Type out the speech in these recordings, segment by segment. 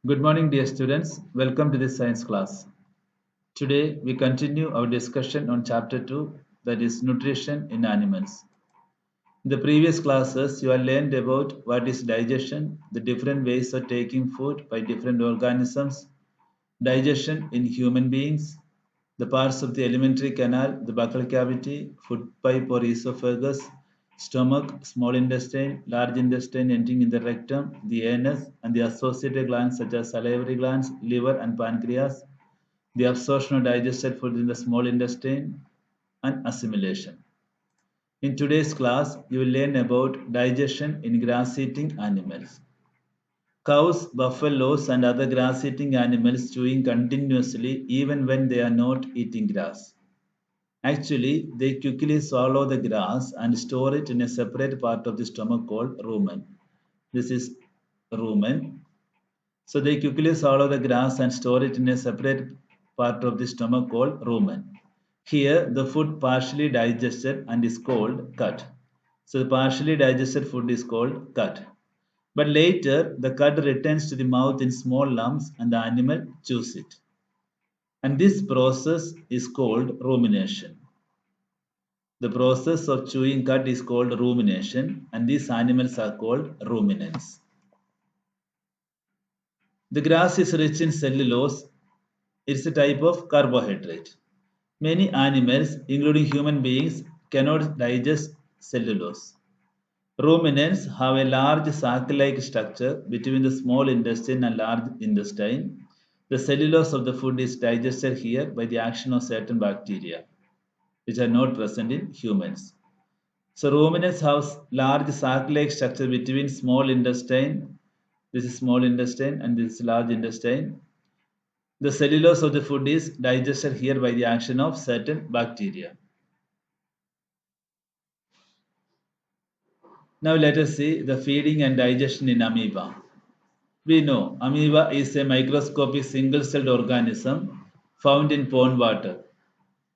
Good morning, dear students. Welcome to this science class. Today, we continue our discussion on chapter 2, that is nutrition in animals. In the previous classes, you have learned about what is digestion, the different ways of taking food by different organisms, digestion in human beings, the parts of the alimentary canal, the buccal cavity, food pipe or esophagus, stomach, small intestine, large intestine ending in the rectum, the anus, and the associated glands such as salivary glands, liver, and pancreas, the absorption of digested food in the small intestine, and assimilation. In today's class, you will learn about digestion in grass-eating animals. Cows, buffaloes, and other grass-eating animals chewing continuously even when they are not eating grass. Actually, they quickly swallow the grass and store it in a separate part of the stomach called rumen. This is rumen. So they quickly swallow the grass and store it in a separate part of the stomach called rumen. Here, the food partially digested and is called cud. So the partially digested food is called cud. But later, the cud returns to the mouth in small lumps and the animal chews it. And this process is called rumination. The process of chewing cud is called rumination, and these animals are called ruminants. The grass is rich in cellulose. It's a type of carbohydrate. Many animals, including human beings, cannot digest cellulose. Ruminants have a large sac-like structure between the small intestine and large intestine. The cellulose of the food is digested here by the action of certain bacteria, which are not present in humans. So ruminants have large sac-like structure between small intestine. This is small intestine and this is large intestine. The cellulose of the food is digested here by the action of certain bacteria. Now let us see the feeding and digestion in amoeba. We know amoeba is a microscopic single-celled organism found in pond water.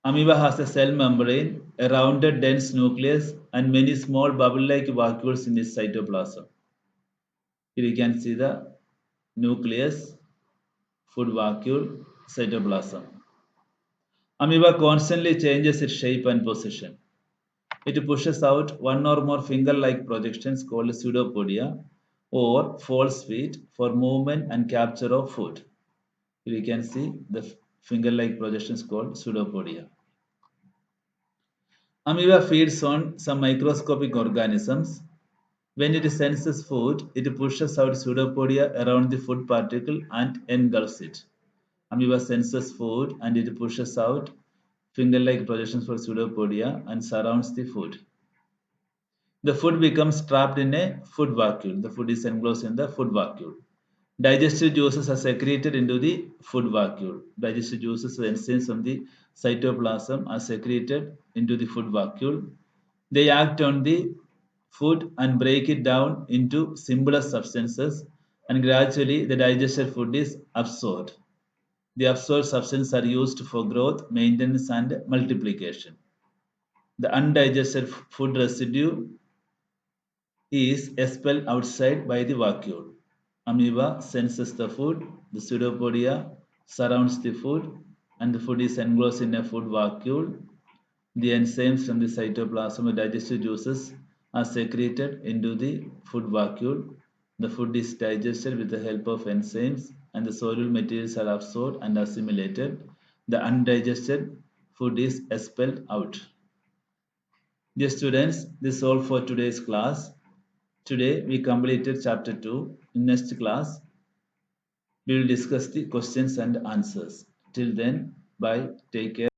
Amoeba has a cell membrane, a rounded dense nucleus, and many small bubble-like vacuoles in its cytoplasm. Here you can see the nucleus, food vacuole, cytoplasm. Amoeba constantly changes its shape and position. It pushes out one or more finger-like projections called pseudopodia or false feet for movement and capture of food. Here you can see the finger-like projections called pseudopodia. Amoeba feeds on some microscopic organisms. When it senses food, it pushes out pseudopodia around the food particle and engulfs it. Amoeba senses food and it pushes out finger-like projections for pseudopodia and surrounds the food. The food becomes trapped in a food vacuole. The food is enclosed in the food vacuole. Digestive juices are secreted into the food vacuole. Digestive juices, enzymes from the cytoplasm are secreted into the food vacuole. They act on the food and break it down into simpler substances, and gradually the digested food is absorbed. The absorbed substances are used for growth, maintenance, and multiplication. The undigested food residue is expelled outside by the vacuole. Amoeba senses the food, the pseudopodia surrounds the food, and the food is enclosed in a food vacuole. The enzymes from the cytoplasm of digestive juices are secreted into the food vacuole. The food is digested with the help of enzymes, and the soluble materials are absorbed and assimilated. The undigested food is expelled out. Dear students, this is all for today's class. Today we completed chapter 2. In next class, we will discuss the questions and answers. Till then, bye. Take care.